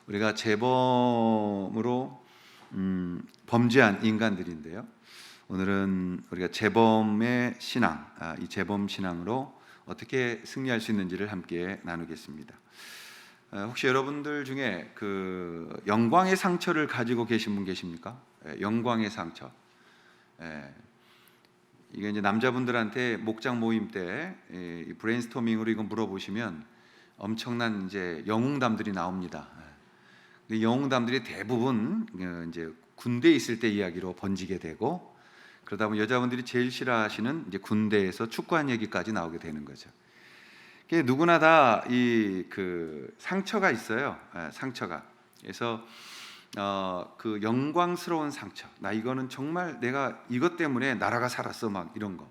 우리가 재범으로 범죄한 인간들인데요. 오늘은 우리가 재범의 신앙, 이 재범 신앙으로 어떻게 승리할 수 있는지를 함께 나누겠습니다. 혹시 여러분들 중에 그 영광의 상처를 가지고 계신 분 계십니까? 영광의 상처. 이게 이제 남자분들한테 목장 모임 때 브레인스토밍으로 이거 물어보시면 엄청난 이제 영웅담들이 나옵니다. 영웅담들이 대부분 이제 군대에 있을 때 이야기로 번지게 되고, 그러다 보면 여자분들이 제일 싫어하시는 이제 군대에서 축구한 얘기까지 나오게 되는 거죠. 누구나 다 이 그 상처가 있어요. 상처가. 그래서 그 영광스러운 상처. 나 이거는 정말 내가 이것 때문에 나라가 살았어, 막 이런 거.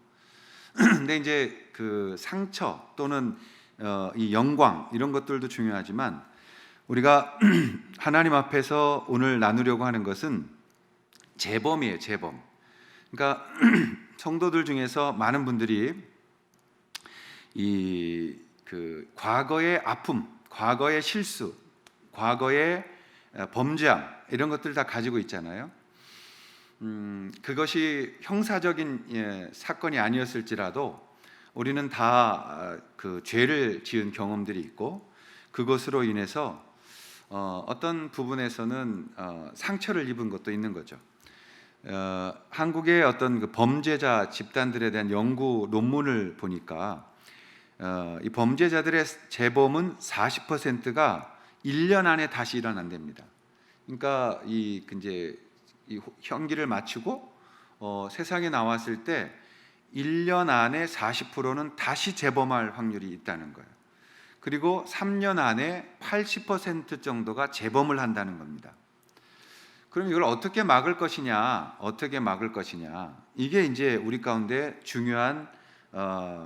근데 이제 그 상처 또는 이 영광 이런 것들도 중요하지만 우리가 하나님 앞에서 오늘 나누려고 하는 것은 재범이에요. 재범. 그러니까 성도들 중에서 많은 분들이 이 그 과거의 아픔, 과거의 실수, 과거의 범죄함 이런 것들 다 가지고 있잖아요. 그것이 형사적인 사건이 아니었을지라도 우리는 다 그 죄를 지은 경험들이 있고, 그것으로 인해서 어떤 부분에서는 상처를 입은 것도 있는 거죠. 한국의 어떤 그 범죄자 집단들에 대한 연구 논문을 보니까 이 범죄자들의 재범은 40%가 1년 안에 다시 일어난답니다. 그러니까 이제 이 형기를 마치고 세상에 나왔을 때 1년 안에 40%는 다시 재범할 확률이 있다는 거예요. 그리고 3년 안에 80% 정도가 재범을 한다는 겁니다. 그럼 이걸 어떻게 막을 것이냐? 어떻게 막을 것이냐? 이게 이제 우리 가운데 중요한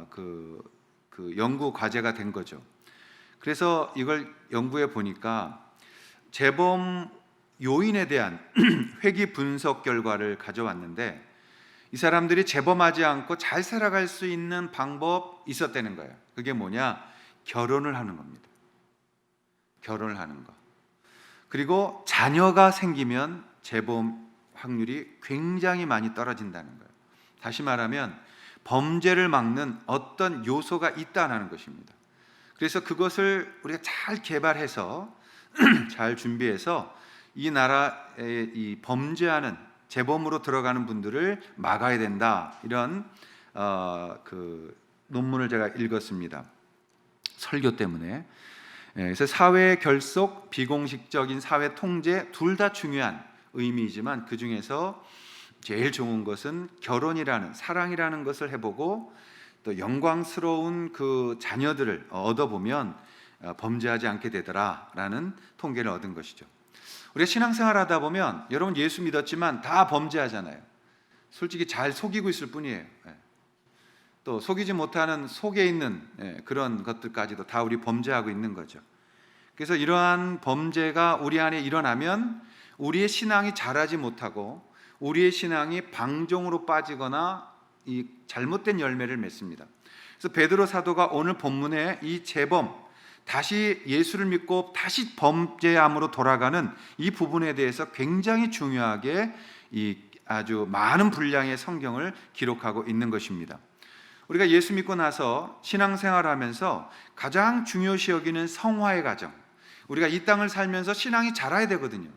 그 연구 과제가 된 거죠. 그래서 이걸 연구해 보니까 재범 요인에 대한 회귀 분석 결과를 가져왔는데, 이 사람들이 재범하지 않고 잘 살아갈 수 있는 방법 있었다는 거예요. 그게 뭐냐? 결혼을 하는 겁니다. 결혼을 하는 거. 그리고 자녀가 생기면 재범 확률이 굉장히 많이 떨어진다는 거예요. 다시 말하면 범죄를 막는 어떤 요소가 있다는 것입니다. 그래서 그것을 우리가 잘 개발해서 잘 준비해서 이 나라에 이 범죄하는 재범으로 들어가는 분들을 막아야 된다, 이런 그 논문을 제가 읽었습니다. 설교 때문에. 그래서 사회 결속, 비공식적인 사회 통제 둘 다 중요한 의미이지만 그 중에서 제일 좋은 것은 결혼이라는, 사랑이라는 것을 해보고 또 영광스러운 그 자녀들을 얻어보면 범죄하지 않게 되더라라는 통계를 얻은 것이죠. 우리가 신앙생활 하다 보면 여러분 예수 믿었지만 다 범죄하잖아요. 솔직히 잘 속이고 있을 뿐이에요. 또 속이지 못하는 속에 있는 그런 것들까지도 다 우리 범죄하고 있는 거죠. 그래서 이러한 범죄가 우리 안에 일어나면 우리의 신앙이 자라지 못하고 우리의 신앙이 방종으로 빠지거나 이 잘못된 열매를 맺습니다. 그래서 베드로 사도가 오늘 본문에 이 재범, 다시 예수를 믿고 다시 범죄함으로 돌아가는 이 부분에 대해서 굉장히 중요하게 이 아주 많은 분량의 성경을 기록하고 있는 것입니다. 우리가 예수 믿고 나서 신앙생활하면서 가장 중요시 여기는 성화의 과정, 우리가 이 땅을 살면서 신앙이 자라야 되거든요.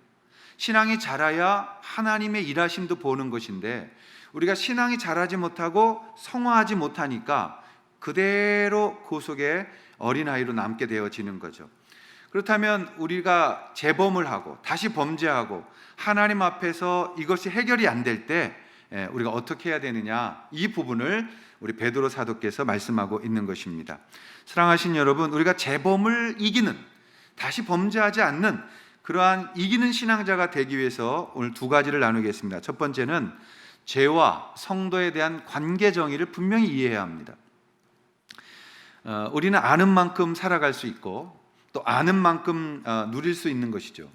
신앙이 자라야 하나님의 일하심도 보는 것인데, 우리가 신앙이 자라지 못하고 성화하지 못하니까 그대로 그 속에 어린아이로 남게 되어지는 거죠. 그렇다면 우리가 재범을 하고 다시 범죄하고 하나님 앞에서 이것이 해결이 안 될 때 우리가 어떻게 해야 되느냐, 이 부분을 우리 베드로 사도께서 말씀하고 있는 것입니다. 사랑하신 여러분, 우리가 재범을 이기는, 다시 범죄하지 않는 그러한 이기는 신앙자가 되기 위해서 오늘 두 가지를 나누겠습니다. 첫 번째는 죄와 성도에 대한 관계 정의를 분명히 이해해야 합니다. 우리는 아는 만큼 살아갈 수 있고 또 아는 만큼 누릴 수 있는 것이죠.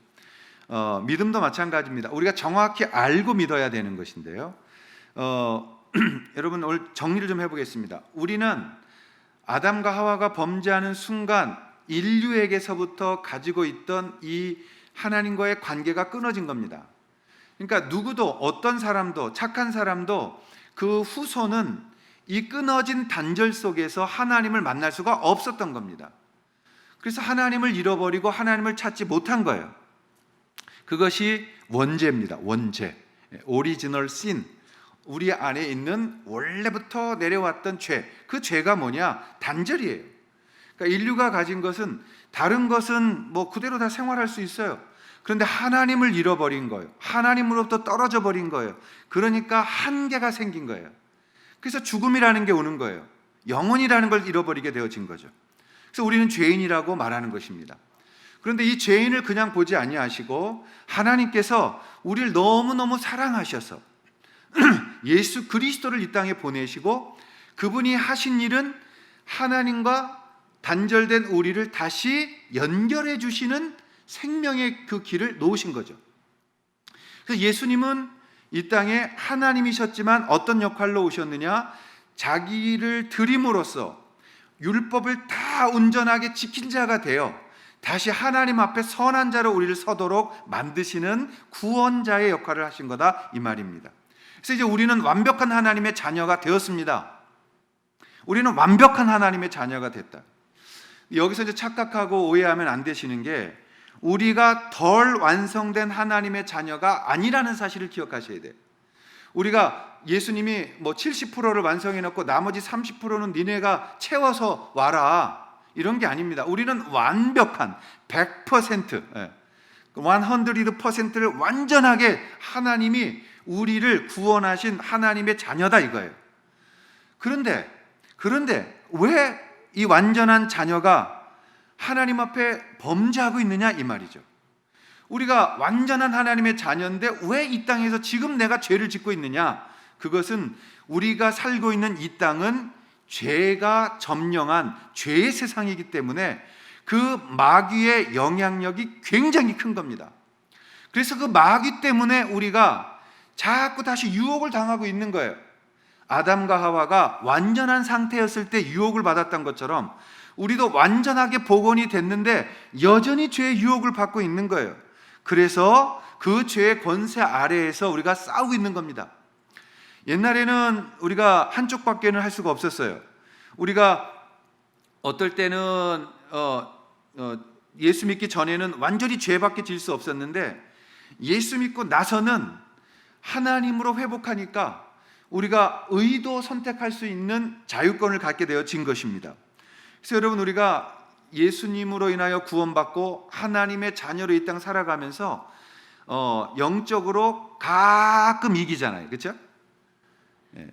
믿음도 마찬가지입니다. 우리가 정확히 알고 믿어야 되는 것인데요. 여러분 오늘 정리를 좀 해보겠습니다. 우리는 아담과 하와가 범죄하는 순간 인류에게서부터 가지고 있던 이 하나님과의 관계가 끊어진 겁니다. 그러니까 누구도, 어떤 사람도, 착한 사람도 그 후손은 이 끊어진 단절 속에서 하나님을 만날 수가 없었던 겁니다. 그래서 하나님을 잃어버리고 하나님을 찾지 못한 거예요. 그것이 원죄입니다. 원죄, 오리지널 신, 우리 안에 있는 원래부터 내려왔던 죄. 그 죄가 뭐냐? 단절이에요. 그러니까 인류가 가진 것은, 다른 것은 뭐 그대로 다 생활할 수 있어요. 그런데 하나님을 잃어버린 거예요. 하나님으로부터 떨어져 버린 거예요. 그러니까 한계가 생긴 거예요. 그래서 죽음이라는 게 오는 거예요. 영혼이라는 걸 잃어버리게 되어진 거죠. 그래서 우리는 죄인이라고 말하는 것입니다. 그런데 이 죄인을 그냥 보지 아니하시고 하나님께서 우리를 너무너무 사랑하셔서 예수 그리스도를 이 땅에 보내시고, 그분이 하신 일은 하나님과 단절된 우리를 다시 연결해 주시는 생명의 그 길을 놓으신 거죠. 그래서 예수님은 이 땅에 하나님이셨지만 어떤 역할로 오셨느냐? 자기를 드림으로써 율법을 다 온전하게 지킨 자가 되어 다시 하나님 앞에 선한 자로 우리를 서도록 만드시는 구원자의 역할을 하신 거다, 이 말입니다. 그래서 이제 우리는 완벽한 하나님의 자녀가 되었습니다. 우리는 완벽한 하나님의 자녀가 됐다. 여기서 이제 착각하고 오해하면 안 되시는 게, 우리가 덜 완성된 하나님의 자녀가 아니라는 사실을 기억하셔야 돼요. 우리가 예수님이 뭐 70%를 완성해 놓고 나머지 30%는 니네가 채워서 와라, 이런 게 아닙니다. 우리는 완벽한 100%, 100%를 완전하게 하나님이 우리를 구원하신 하나님의 자녀다, 이거예요. 그런데 왜 이 완전한 자녀가 하나님 앞에 범죄하고 있느냐, 이 말이죠. 우리가 완전한 하나님의 자녀인데 왜 이 땅에서 지금 내가 죄를 짓고 있느냐? 그것은 우리가 살고 있는 이 땅은 죄가 점령한 죄의 세상이기 때문에 그 마귀의 영향력이 굉장히 큰 겁니다. 그래서 그 마귀 때문에 우리가 자꾸 다시 유혹을 당하고 있는 거예요. 아담과 하와가 완전한 상태였을 때 유혹을 받았던 것처럼 우리도 완전하게 복원이 됐는데 여전히 죄의 유혹을 받고 있는 거예요. 그래서 그 죄의 권세 아래에서 우리가 싸우고 있는 겁니다. 옛날에는 우리가 한쪽밖에는 할 수가 없었어요. 우리가 어떨 때는 예수 믿기 전에는 완전히 죄밖에 질 수 없었는데, 예수 믿고 나서는 하나님으로 회복하니까 우리가 의도 선택할 수 있는 자유권을 갖게 되어진 것입니다. 그래서 여러분, 우리가 예수님으로 인하여 구원받고 하나님의 자녀로 이 땅 살아가면서 영적으로 가끔 이기잖아요. 그렇죠?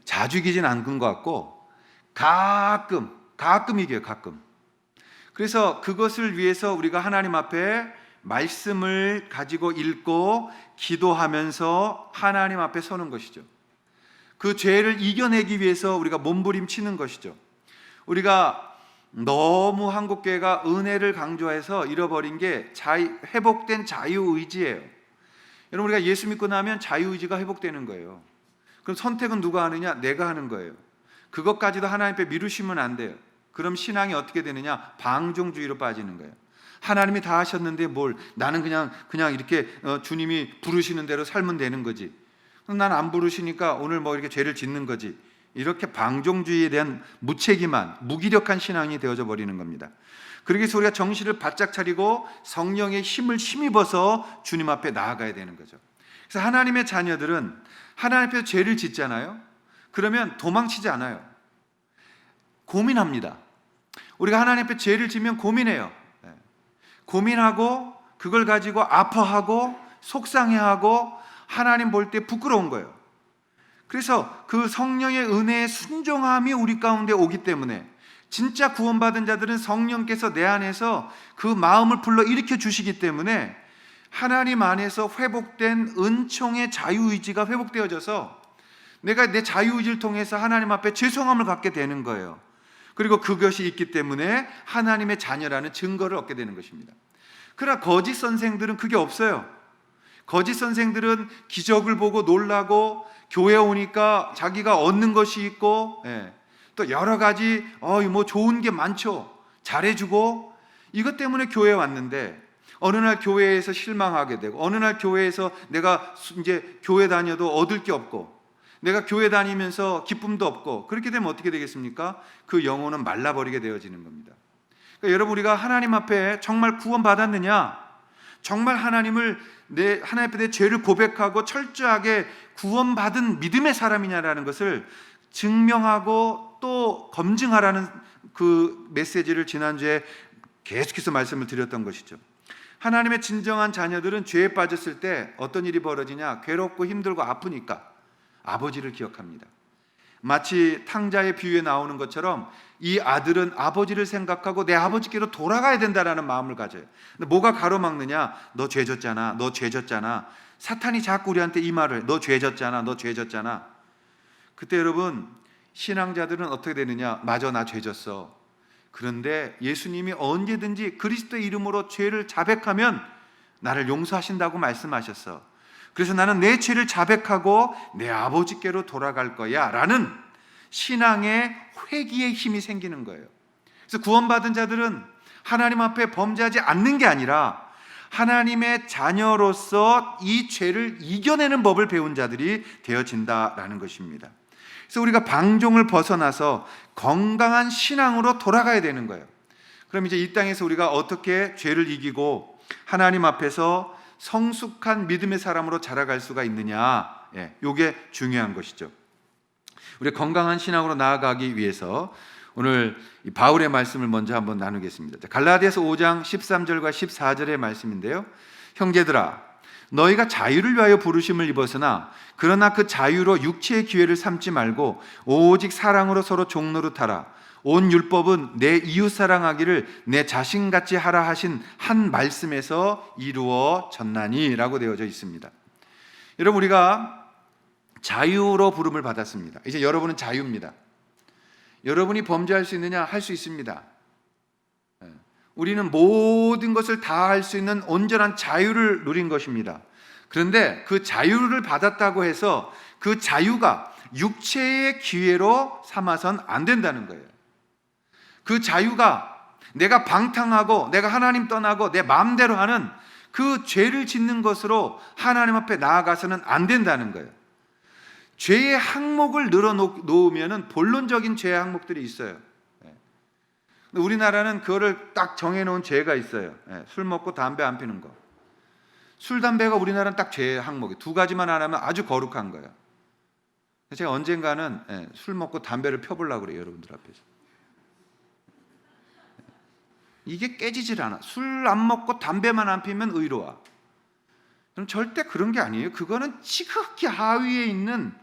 자주 이기진 않은 것 같고 가끔 이겨요. 가끔. 그래서 그것을 위해서 우리가 하나님 앞에 말씀을 가지고 읽고 기도하면서 하나님 앞에 서는 것이죠. 그 죄를 이겨내기 위해서 우리가 몸부림치는 것이죠. 우리가 너무 한국교회가 은혜를 강조해서 잃어버린 게 회복된 자유의지예요. 여러분, 우리가 예수 믿고 나면 자유의지가 회복되는 거예요. 그럼 선택은 누가 하느냐? 내가 하는 거예요. 그것까지도 하나님 앞에 미루시면 안 돼요. 그럼 신앙이 어떻게 되느냐? 방종주의로 빠지는 거예요. 하나님이 다 하셨는데 뭘, 나는 그냥 이렇게 주님이 부르시는 대로 살면 되는 거지. 난 안 부르시니까 오늘 뭐 이렇게 죄를 짓는 거지. 이렇게 방종주의에 대한 무책임한 무기력한 신앙이 되어져 버리는 겁니다. 그러기 위해서 우리가 정신을 바짝 차리고 성령의 힘을 힘입어서 주님 앞에 나아가야 되는 거죠. 그래서 하나님의 자녀들은 하나님 앞에서 죄를 짓잖아요. 그러면 도망치지 않아요. 고민합니다. 우리가 하나님 앞에 죄를 지면 고민해요. 고민하고 그걸 가지고 아파하고 속상해하고 하나님 볼 때 부끄러운 거예요. 그래서 그 성령의 은혜의 순종함이 우리 가운데 오기 때문에, 진짜 구원받은 자들은 성령께서 내 안에서 그 마음을 불러 일으켜 주시기 때문에 하나님 안에서 회복된 은총의 자유의지가 회복되어져서 내가 내 자유의지를 통해서 하나님 앞에 죄송함을 갖게 되는 거예요. 그리고 그것이 있기 때문에 하나님의 자녀라는 증거를 얻게 되는 것입니다. 그러나 거짓 선생들은 그게 없어요. 거짓 선생들은 기적을 보고 놀라고 교회 오니까 자기가 얻는 것이 있고, 또 여러 가지 뭐 좋은 게 많죠. 잘해주고, 이것 때문에 교회에 왔는데 어느 날 교회에서 실망하게 되고, 어느 날 교회에서 내가 이제 교회 다녀도 얻을 게 없고, 내가 교회 다니면서 기쁨도 없고, 그렇게 되면 어떻게 되겠습니까? 그 영혼은 말라버리게 되어지는 겁니다. 그러니까 여러분, 우리가 하나님 앞에 정말 구원받았느냐, 정말 하나님 앞에 내 죄를 고백하고 철저하게 구원받은 믿음의 사람이냐라는 것을 증명하고 또 검증하라는 그 메시지를 지난주에 계속해서 말씀을 드렸던 것이죠. 하나님의 진정한 자녀들은 죄에 빠졌을 때 어떤 일이 벌어지냐? 괴롭고 힘들고 아프니까 아버지를 기억합니다. 마치 탕자의 비유에 나오는 것처럼 이 아들은 아버지를 생각하고 내 아버지께로 돌아가야 된다라는 마음을 가져요. 근데 뭐가 가로막느냐? 너 죄 졌잖아, 너 죄 졌잖아. 사탄이 자꾸 우리한테 이 말을 해. 너 죄 졌잖아, 너 죄 졌잖아. 그때 여러분, 신앙자들은 어떻게 되느냐? 맞아, 나 죄 졌어. 그런데 예수님이 언제든지 그리스도의 이름으로 죄를 자백하면 나를 용서하신다고 말씀하셨어. 그래서 나는 내 죄를 자백하고 내 아버지께로 돌아갈 거야 라는 신앙의 회개의 힘이 생기는 거예요. 그래서 구원받은 자들은 하나님 앞에 범죄하지 않는 게 아니라 하나님의 자녀로서 이 죄를 이겨내는 법을 배운 자들이 되어진다라는 것입니다. 그래서 우리가 방종을 벗어나서 건강한 신앙으로 돌아가야 되는 거예요. 그럼 이제 이 땅에서 우리가 어떻게 죄를 이기고 하나님 앞에서 성숙한 믿음의 사람으로 자라갈 수가 있느냐, 이게 중요한 것이죠. 우리 건강한 신앙으로 나아가기 위해서 오늘 이 바울의 말씀을 먼저 한번 나누겠습니다. 갈라디아서 5장 13절과 14절의 말씀인데요. 형제들아, 너희가 자유를 위하여 부르심을 입었으나 그러나 그 자유로 육체의 기회를 삼지 말고 오직 사랑으로 서로 종노릇하라. 온 율법은 내 이웃 사랑하기를 내 자신같이 하라 하신 한 말씀에서 이루어졌나니 라고 되어져 있습니다. 여러분, 우리가 자유로 부름을 받았습니다. 이제 여러분은 자유입니다. 여러분이 범죄할 수 있느냐? 할 수 있습니다. 우리는 모든 것을 다 할 수 있는 온전한 자유를 누린 것입니다. 그런데 그 자유를 받았다고 해서 그 자유가 육체의 기회로 삼아선 안 된다는 거예요. 그 자유가 내가 방탕하고 내가 하나님 떠나고 내 마음대로 하는 그 죄를 짓는 것으로 하나님 앞에 나아가서는 안 된다는 거예요. 죄의 항목을 늘어놓으면 본론적인 죄의 항목들이 있어요. 우리나라는 그거를 딱 정해놓은 죄가 있어요. 술 먹고 담배 안 피는 거. 술, 담배가 우리나라는 딱 죄의 항목이 두 가지만 안 하면 아주 거룩한 거예요. 제가 언젠가는 술 먹고 담배를 펴보려고 그래요, 여러분들 앞에서. 이게 깨지질 않아. 술 안 먹고 담배만 안 피면 의로워. 그럼 절대 그런 게 아니에요. 그거는 지극히 하위에 있는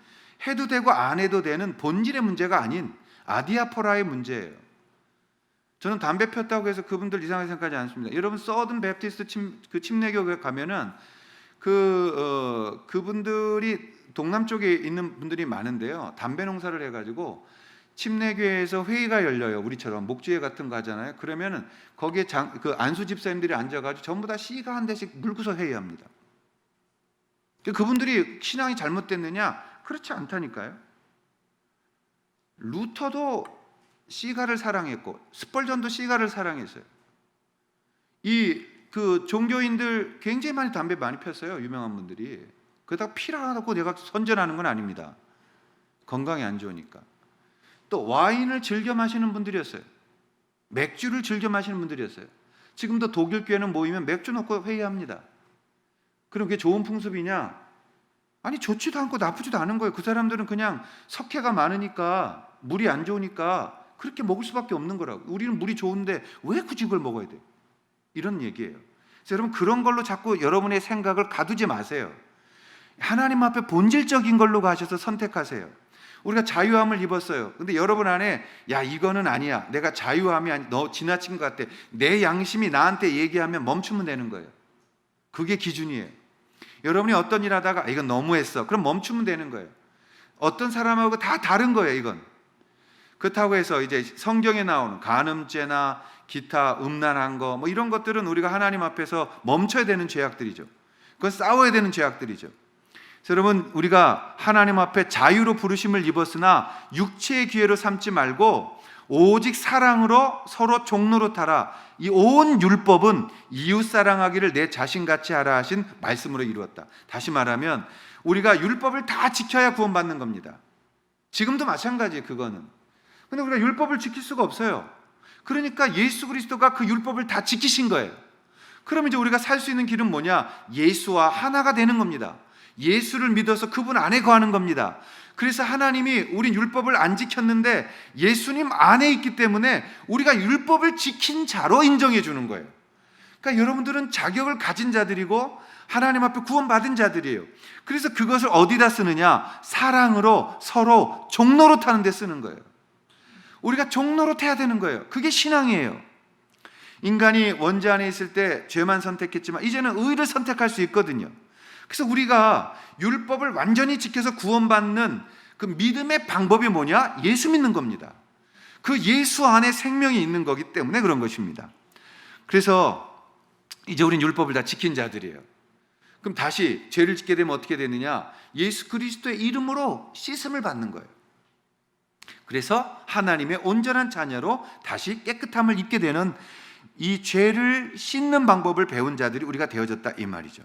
해도 되고 안 해도 되는 본질의 문제가 아닌 아디아포라의 문제예요. 저는 담배 폈다고 해서 그분들 이상하게 생각하지 않습니다. 여러분, 서든 베프티스트 침례교회 가면은 그분들이 동남쪽에 있는 분들이 많은데요. 담배 농사를 해가지고 침례교회에서 회의가 열려요. 우리처럼 목주회 같은 거 하잖아요. 그러면은 거기에 그 안수 집사님들이 앉아가지고 전부 다 시가 한 대씩 물고서 회의합니다. 그분들이 신앙이 잘못됐느냐? 그렇지 않다니까요. 루터도 시가를 사랑했고 스펄전도 시가를 사랑했어요. 그 종교인들 굉장히 많이 담배 많이 폈어요. 유명한 분들이. 그러다가 피라고 내가 선전하는 건 아닙니다. 건강에 안 좋으니까. 또 와인을 즐겨 마시는 분들이었어요. 맥주를 즐겨 마시는 분들이었어요. 지금도 독일 교회는 모이면 맥주 놓고 회의합니다. 그럼 그게 좋은 풍습이냐? 아니, 좋지도 않고 나쁘지도 않은 거예요. 그 사람들은 그냥 석회가 많으니까, 물이 안 좋으니까 그렇게 먹을 수밖에 없는 거라고. 우리는 물이 좋은데 왜 굳이 그걸 먹어야 돼? 이런 얘기예요. 그래서 여러분, 그런 걸로 자꾸 여러분의 생각을 가두지 마세요. 하나님 앞에 본질적인 걸로 가셔서 선택하세요. 우리가 자유함을 입었어요. 근데 여러분 안에 야, 이거는 아니야. 내가 자유함이 아니, 너 지나친 것 같아. 내 양심이 나한테 얘기하면 멈추면 되는 거예요. 그게 기준이에요. 여러분이 어떤 일 하다가 이건 너무했어. 그럼 멈추면 되는 거예요. 어떤 사람하고 다 다른 거예요, 이건. 그렇다고 해서 이제 성경에 나오는 간음죄나 기타 음란한 거 뭐 이런 것들은 우리가 하나님 앞에서 멈춰야 되는 죄악들이죠. 그건 싸워야 되는 죄악들이죠. 그래서 여러분, 우리가 하나님 앞에 자유로 부르심을 입었으나 육체의 기회로 삼지 말고 오직 사랑으로 서로 종노릇하라. 이 온 율법은 이웃 사랑하기를 내 자신같이 하라 하신 말씀으로 이루었다. 다시 말하면 우리가 율법을 다 지켜야 구원받는 겁니다. 지금도 마찬가지예요. 그거는. 근데 우리가 율법을 지킬 수가 없어요. 그러니까 예수 그리스도가 그 율법을 다 지키신 거예요. 그럼 이제 우리가 살 수 있는 길은 뭐냐? 예수와 하나가 되는 겁니다. 예수를 믿어서 그분 안에 거하는 겁니다. 그래서 하나님이 우린 율법을 안 지켰는데 예수님 안에 있기 때문에 우리가 율법을 지킨 자로 인정해 주는 거예요. 그러니까 여러분들은 자격을 가진 자들이고 하나님 앞에 구원받은 자들이에요. 그래서 그것을 어디다 쓰느냐? 사랑으로 서로 종노릇하는 데 쓰는 거예요. 우리가 종노릇해야 되는 거예요. 그게 신앙이에요. 인간이 원죄 안에 있을 때 죄만 선택했지만 이제는 의를 선택할 수 있거든요. 그래서 우리가 율법을 완전히 지켜서 구원받는 그 믿음의 방법이 뭐냐? 예수 믿는 겁니다. 그 예수 안에 생명이 있는 거기 때문에 그런 것입니다. 그래서 이제 우린 율법을 다 지킨 자들이에요. 그럼 다시 죄를 짓게 되면 어떻게 되느냐? 예수 그리스도의 이름으로 씻음을 받는 거예요. 그래서 하나님의 온전한 자녀로 다시 깨끗함을 입게 되는 이 죄를 씻는 방법을 배운 자들이 우리가 되어졌다 이 말이죠.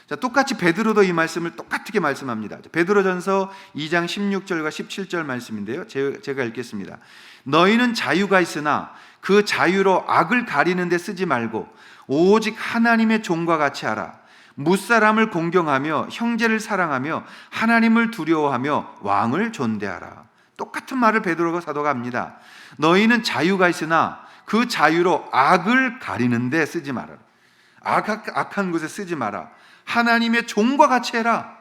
자, 똑같이 베드로도 이 말씀을 똑같게 말씀합니다. 베드로전서 2장 16절과 17절 말씀인데요. 제가 읽겠습니다. 너희는 자유가 있으나 그 자유로 악을 가리는 데 쓰지 말고 오직 하나님의 종과 같이 하라. 무사람을 공경하며 형제를 사랑하며 하나님을 두려워하며 왕을 존대하라. 똑같은 말을 베드로가 사도가 합니다. 너희는 자유가 있으나 그 자유로 악을 가리는 데 쓰지 마라. 악한 곳에 쓰지 마라. 하나님의 종과 같이 해라.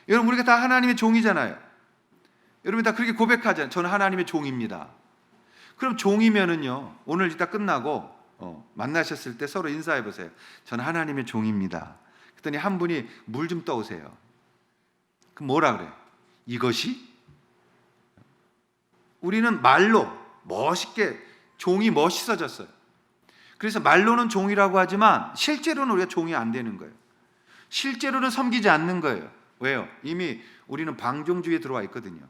여러분 우리가 다 하나님의 종이잖아요. 여러분 다 그렇게 고백하잖아요. 저는 하나님의 종입니다. 그럼 종이면은요 오늘 이따 끝나고 만나셨을 때 서로 인사해 보세요. 저는 하나님의 종입니다. 그랬더니 한 분이 물 좀 떠오세요. 그럼 뭐라 그래? 이것이? 우리는 말로 멋있게 종이 멋있어졌어요. 그래서 말로는 종이라고 하지만 실제로는 우리가 종이 안 되는 거예요. 실제로는 섬기지 않는 거예요. 왜요? 이미 우리는 방종주의에 들어와 있거든요.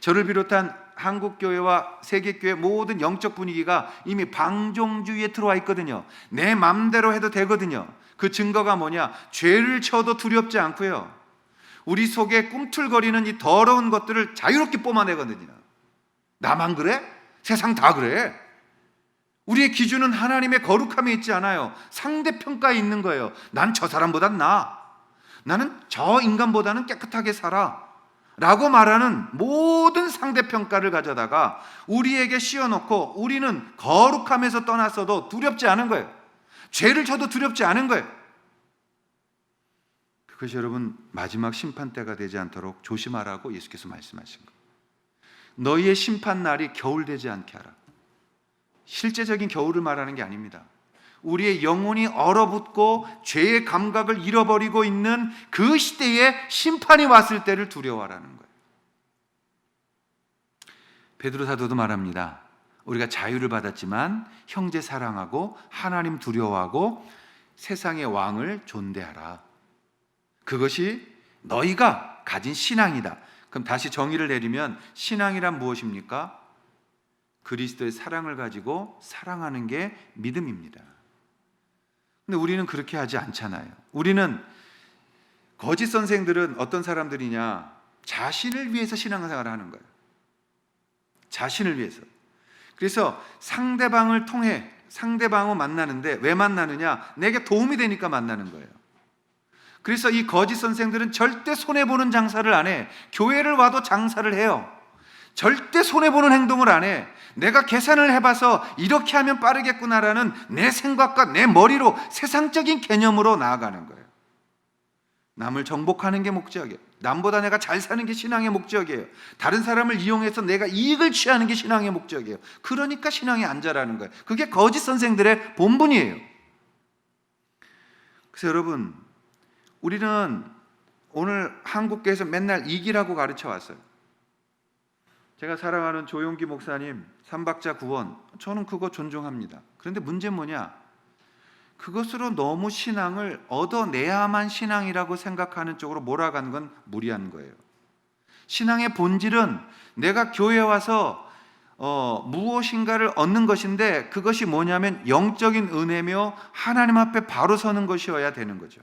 저를 비롯한 한국교회와 세계교회 모든 영적 분위기가 이미 방종주의에 들어와 있거든요. 내 맘대로 해도 되거든요. 그 증거가 뭐냐? 죄를 쳐도 두렵지 않고요. 우리 속에 꿈틀거리는 이 더러운 것들을 자유롭게 뿜어내거든요. 나만 그래? 세상 다 그래. 우리의 기준은 하나님의 거룩함에 있지 않아요. 상대평가에 있는 거예요. 난 저 사람보단 나아. 나는 저 인간보다는 깨끗하게 살아. 라고 말하는 모든 상대평가를 가져다가 우리에게 씌워놓고 우리는 거룩함에서 떠났어도 두렵지 않은 거예요. 죄를 져도 두렵지 않은 거예요. 그것이 여러분 마지막 심판 때가 되지 않도록 조심하라고 예수께서 말씀하신 거예요. 너희의 심판날이 겨울 되지 않게 하라. 실제적인 겨울을 말하는 게 아닙니다. 우리의 영혼이 얼어붙고 죄의 감각을 잃어버리고 있는 그 시대에 심판이 왔을 때를 두려워하라는 거예요. 베드로 사도도 말합니다. 우리가 자유를 받았지만 형제 사랑하고 하나님 두려워하고 세상의 왕을 존대하라. 그것이 너희가 가진 신앙이다. 그럼 다시 정의를 내리면 신앙이란 무엇입니까? 그리스도의 사랑을 가지고 사랑하는 게 믿음입니다. 근데 우리는 그렇게 하지 않잖아요. 우리는 거짓 선생들은 어떤 사람들이냐? 자신을 위해서 신앙생활을 하는 거예요. 자신을 위해서. 그래서 상대방을 통해 상대방을 만나는데 왜 만나느냐? 내게 도움이 되니까 만나는 거예요. 그래서 이 거짓 선생들은 절대 손해보는 장사를 안 해. 교회를 와도 장사를 해요. 절대 손해보는 행동을 안 해. 내가 계산을 해봐서 이렇게 하면 빠르겠구나라는 내 생각과 내 머리로 세상적인 개념으로 나아가는 거예요. 남을 정복하는 게 목적이에요. 남보다 내가 잘 사는 게 신앙의 목적이에요. 다른 사람을 이용해서 내가 이익을 취하는 게 신앙의 목적이에요. 그러니까 신앙이 안 자라는 거예요. 그게 거짓 선생들의 본분이에요. 그래서 여러분, 우리는 오늘 한국교회에서 맨날 이기라고 가르쳐 왔어요. 제가 사랑하는 조용기 목사님 삼박자 구원, 저는 그거 존중합니다. 그런데 문제는 뭐냐? 그것으로 너무 신앙을 얻어내야만 신앙이라고 생각하는 쪽으로 몰아가는 건 무리한 거예요. 신앙의 본질은 내가 교회에 와서 무엇인가를 얻는 것인데 그것이 뭐냐면 영적인 은혜며 하나님 앞에 바로 서는 것이어야 되는 거죠.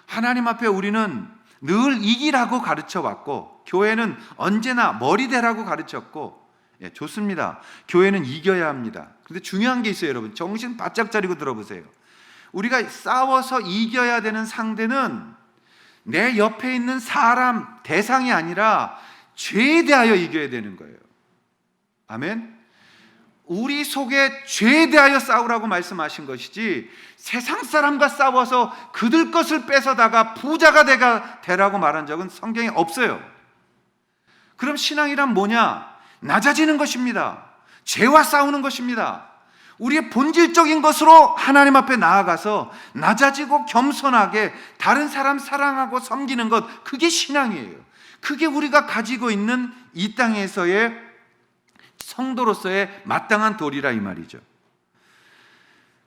하나님 앞에 우리는 늘 이기라고 가르쳐 왔고 교회는 언제나 머리 대라고 가르쳤고 좋습니다. 교회는 이겨야 합니다. 그런데 중요한 게 있어요. 여러분 정신 바짝 차리고 들어보세요. 우리가 싸워서 이겨야 되는 상대는 내 옆에 있는 사람 대상이 아니라 죄에 대하여 이겨야 되는 거예요. 아멘. 우리 속에 죄에 대하여 싸우라고 말씀하신 것이지 세상 사람과 싸워서 그들 것을 뺏어다가 부자가 되라고 말한 적은 성경에 없어요. 그럼 신앙이란 뭐냐? 낮아지는 것입니다. 죄와 싸우는 것입니다. 우리의 본질적인 것으로 하나님 앞에 나아가서 낮아지고 겸손하게 다른 사람 사랑하고 섬기는 것, 그게 신앙이에요. 그게 우리가 가지고 있는 이 땅에서의 성도로서의 마땅한 도리라 이 말이죠.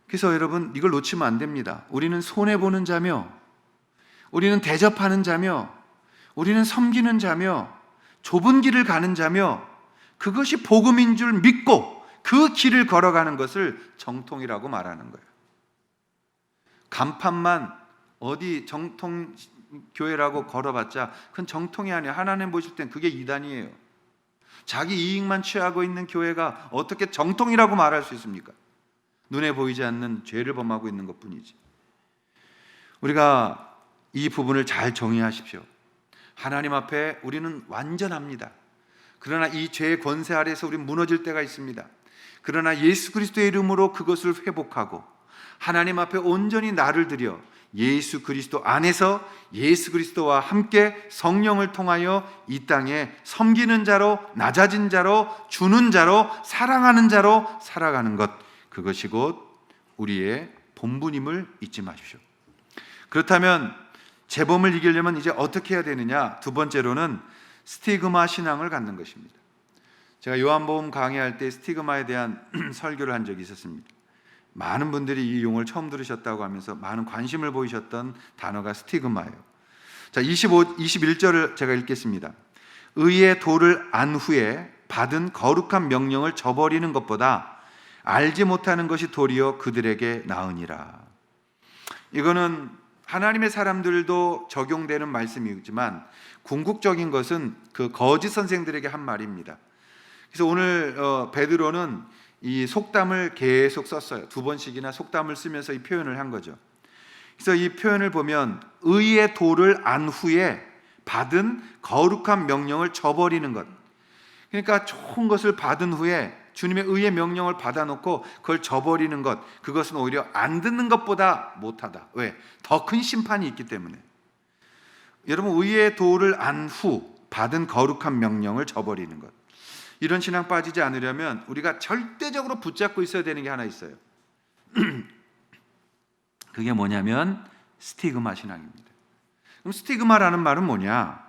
그래서 여러분 이걸 놓치면 안 됩니다. 우리는 손해보는 자며 우리는 대접하는 자며 우리는 섬기는 자며 좁은 길을 가는 자며 그것이 복음인 줄 믿고 그 길을 걸어가는 것을 정통이라고 말하는 거예요. 간판만 어디 정통교회라고 걸어봤자 그건 정통이 아니에요. 하나님 보실 땐 그게 이단이에요. 자기 이익만 취하고 있는 교회가 어떻게 정통이라고 말할 수 있습니까? 눈에 보이지 않는 죄를 범하고 있는 것뿐이지. 우리가 이 부분을 잘 정의하십시오. 하나님 앞에 우리는 완전합니다. 그러나 이 죄의 권세 아래에서 우리는 무너질 때가 있습니다. 그러나 예수 그리스도의 이름으로 그것을 회복하고 하나님 앞에 온전히 나를 드려 예수 그리스도 안에서 예수 그리스도와 함께 성령을 통하여 이 땅에 섬기는 자로, 낮아진 자로, 주는 자로, 사랑하는 자로 살아가는 것, 그것이 곧 우리의 본분임을 잊지 마십시오. 그렇다면 재범을 이기려면 이제 어떻게 해야 되느냐? 두 번째로는 스티그마 신앙을 갖는 것입니다. 제가 요한복음 강의할 때 스티그마에 대한 설교를 한 적이 있었습니다. 많은 분들이 이 용어를 처음 들으셨다고 하면서 많은 관심을 보이셨던 단어가 스티그마예요. 자, 21절을 제가 읽겠습니다. 의의 도를 안 후에 받은 거룩한 명령을 저버리는 것보다 알지 못하는 것이 도리어 그들에게 나으니라. 이거는 하나님의 사람들도 적용되는 말씀이지만 궁극적인 것은 그 거짓 선생들에게 한 말입니다. 그래서 오늘 베드로는 이 속담을 계속 썼어요. 두 번씩이나 속담을 쓰면서 이 표현을 한 거죠. 그래서 이 표현을 보면 의의 도를 안 후에 받은 거룩한 명령을 저버리는 것. 그러니까 좋은 것을 받은 후에 주님의 의의 명령을 받아놓고 그걸 저버리는 것, 그것은 오히려 안 듣는 것보다 못하다. 왜? 더 큰 심판이 있기 때문에. 여러분, 의의 도를 안 후 받은 거룩한 명령을 저버리는 것, 이런 신앙 빠지지 않으려면 우리가 절대적으로 붙잡고 있어야 되는 게 하나 있어요. 그게 뭐냐면 스티그마 신앙입니다. 그럼 스티그마라는 말은 뭐냐?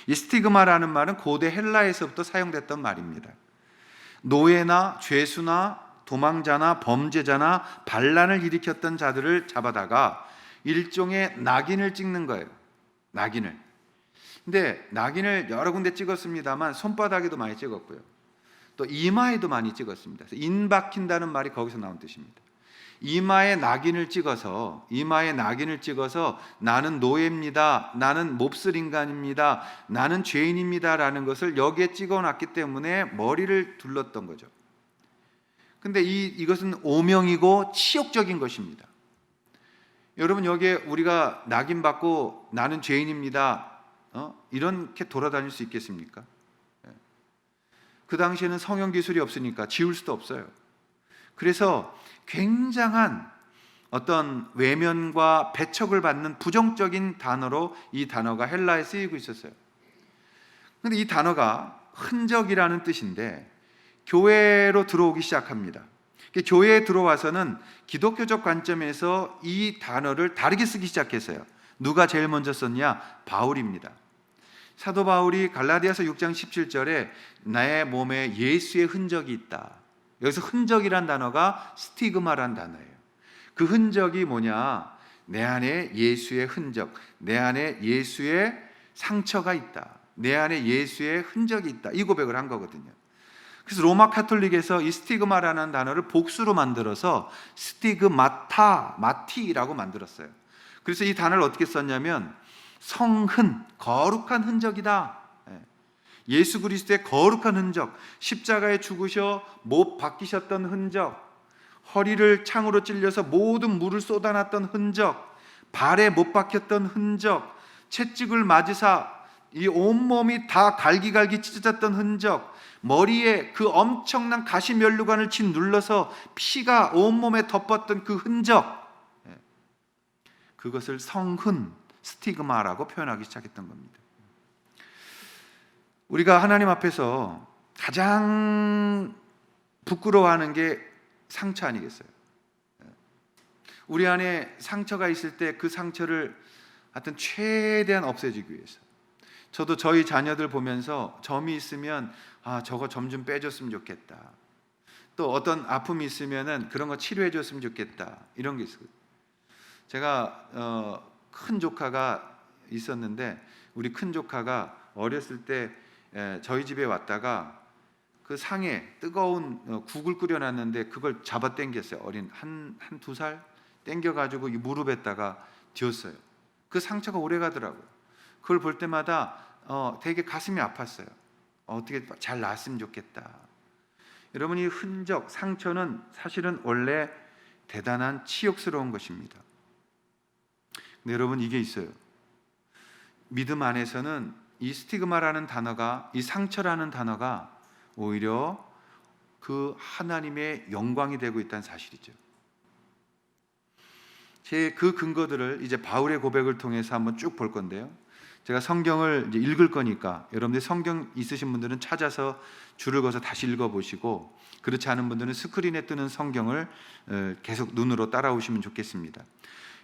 이 스티그마라는 말은 고대 헬라에서부터 사용됐던 말입니다. 노예나 죄수나 도망자나 범죄자나 반란을 일으켰던 자들을 잡아다가 일종의 낙인을 찍는 거예요. 낙인을. 근데 낙인을 여러 군데 찍었습니다만 손바닥에도 많이 찍었고요. 또 이마에도 많이 찍었습니다. 그래서 인 박힌다는 말이 거기서 나온 뜻입니다. 이마에 낙인을 찍어서 나는 노예입니다. 나는 몹쓸 인간입니다. 나는 죄인입니다라는 것을 여기에 찍어놨기 때문에 머리를 둘렀던 거죠. 근데 이것은 오명이고 치욕적인 것입니다. 여러분, 여기에 우리가 낙인 받고 나는 죄인입니다, 이렇게 돌아다닐 수 있겠습니까? 그 당시에는 성형 기술이 없으니까 지울 수도 없어요. 그래서 굉장한 어떤 외면과 배척을 받는 부정적인 단어로 이 단어가 헬라에 쓰이고 있었어요. 그런데 이 단어가 흔적이라는 뜻인데 교회로 들어오기 시작합니다. 교회에 들어와서는 기독교적 관점에서 이 단어를 다르게 쓰기 시작했어요. 누가 제일 먼저 썼냐? 바울입니다. 사도 바울이 갈라디아서 6장 17절에 나의 몸에 예수의 흔적이 있다. 여기서 흔적이란 단어가 스티그마란 단어예요. 그 흔적이 뭐냐? 내 안에 예수의 흔적, 내 안에 예수의 상처가 있다, 내 안에 예수의 흔적이 있다, 이 고백을 한 거거든요. 그래서 로마 카톨릭에서 이 스티그마라는 단어를 복수로 만들어서 마티라고 만들었어요. 그래서 이 단어를 어떻게 썼냐면 성흔, 거룩한 흔적이다. 예수 그리스도의 거룩한 흔적, 십자가에 죽으셔 못 박히셨던 흔적, 허리를 창으로 찔려서 모든 물을 쏟아놨던 흔적, 발에 못 박혔던 흔적, 채찍을 맞으사 이 온몸이 다 갈기갈기 찢어졌던 흔적, 머리에 그 엄청난 가시면류관을 친 눌러서 피가 온몸에 덮었던 그 흔적, 그것을 성흔, 스티그마라고 표현하기 시작했던 겁니다. 우리가 하나님 앞에서 가장 부끄러워하는 게 상처 아니겠어요? 우리 안에 상처가 있을 때 그 상처를 하여튼 최대한 없애주기 위해서, 저도 저희 자녀들 보면서 점이 있으면 저거 점 좀 빼줬으면 좋겠다, 또 어떤 아픔이 있으면은 그런 거 치료해 줬으면 좋겠다, 이런 게 있어요. 제가 큰 조카가 있었는데, 우리 큰 조카가 어렸을 때 저희 집에 왔다가 그 상에 뜨거운 국을 끓여놨는데 그걸 잡아 당겼어요. 어린 한 2살 당겨가지고 이 무릎에다가 쥐었어요. 그 상처가 오래 가더라고요. 그걸 볼 때마다 되게 가슴이 아팠어요. 어떻게 잘 나았으면 좋겠다. 여러분, 이 흔적, 상처는 사실은 원래 대단한 치욕스러운 것입니다. 근데 여러분, 이게 있어요. 믿음 안에서는 이 스티그마라는 단어가, 이 상처라는 단어가 오히려 그 하나님의 영광이 되고 있다는 사실이죠. 제 그 근거들을 이제 바울의 고백을 통해서 한번 쭉 볼 건데요. 제가 성경을 이제 읽을 거니까 여러분들 성경 있으신 분들은 찾아서 줄을 그어서 다시 읽어보시고, 그렇지 않은 분들은 스크린에 뜨는 성경을 계속 눈으로 따라오시면 좋겠습니다.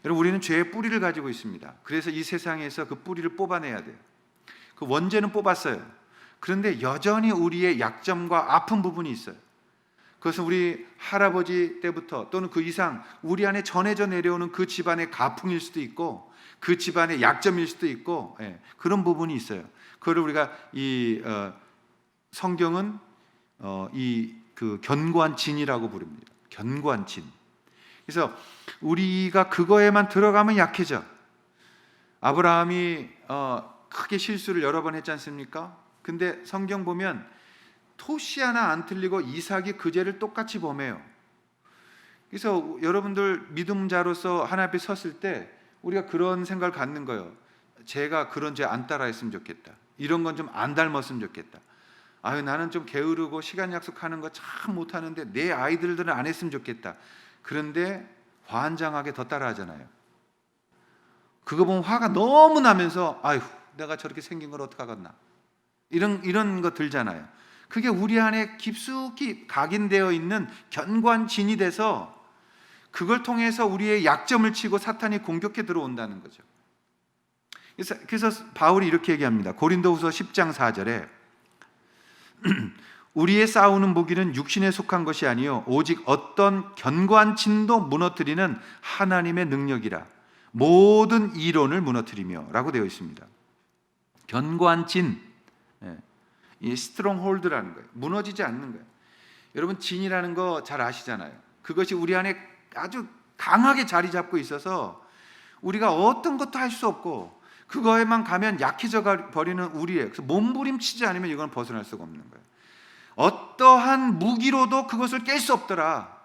여러분, 우리는 죄의 뿌리를 가지고 있습니다. 그래서 이 세상에서 그 뿌리를 뽑아내야 돼요. 그 원죄는 뽑았어요. 그런데 여전히 우리의 약점과 아픈 부분이 있어요. 그것은 우리 할아버지 때부터 또는 그 이상 우리 안에 전해져 내려오는 그 집안의 가풍일 수도 있고, 그 집안의 약점일 수도 있고, 그런 부분이 있어요. 그걸 우리가 성경은 그 견고한 진이라고 부릅니다. 견고한 진. 그래서 우리가 그거에만 들어가면 약해져. 아브라함이 크게 실수를 여러 번 했지 않습니까? 근데 성경 보면 토시 하나 안 틀리고 이삭이 그 죄를 똑같이 범해요. 그래서 여러분들 믿음자로서 하나님 앞에 섰을 때 우리가 그런 생각을 갖는 거예요. 제가 그런 죄 안 따라했으면 좋겠다. 이런 건 좀 안 닮았으면 좋겠다. 나는 좀 게으르고 시간 약속하는 거 참 못하는데 내 아이들은 안 했으면 좋겠다. 그런데 환장하게 더 따라하잖아요. 그거 보면 화가 너무 나면서 내가 저렇게 생긴 걸 어떡하겠나, 이런 거 들잖아요. 그게 우리 안에 깊숙이 각인되어 있는 견고한 진이 돼서 그걸 통해서 우리의 약점을 치고 사탄이 공격해 들어온다는 거죠. 그래서 바울이 이렇게 얘기합니다. 고린도후서 10장 4절에 우리의 싸우는 무기는 육신에 속한 것이 아니요 오직 어떤 견고한 진도 무너뜨리는 하나님의 능력이라, 모든 이론을 무너뜨리며 라고 되어 있습니다. 견고한 진, 이 스트롱홀드라는 거예요. 무너지지 않는 거예요. 여러분, 진이라는 거 잘 아시잖아요. 그것이 우리 안에 아주 강하게 자리 잡고 있어서 우리가 어떤 것도 할 수 없고 그거에만 가면 약해져 버리는 우리의, 그래서 몸부림치지 않으면 이건 벗어날 수가 없는 거예요. 어떠한 무기로도 그것을 깰 수 없더라.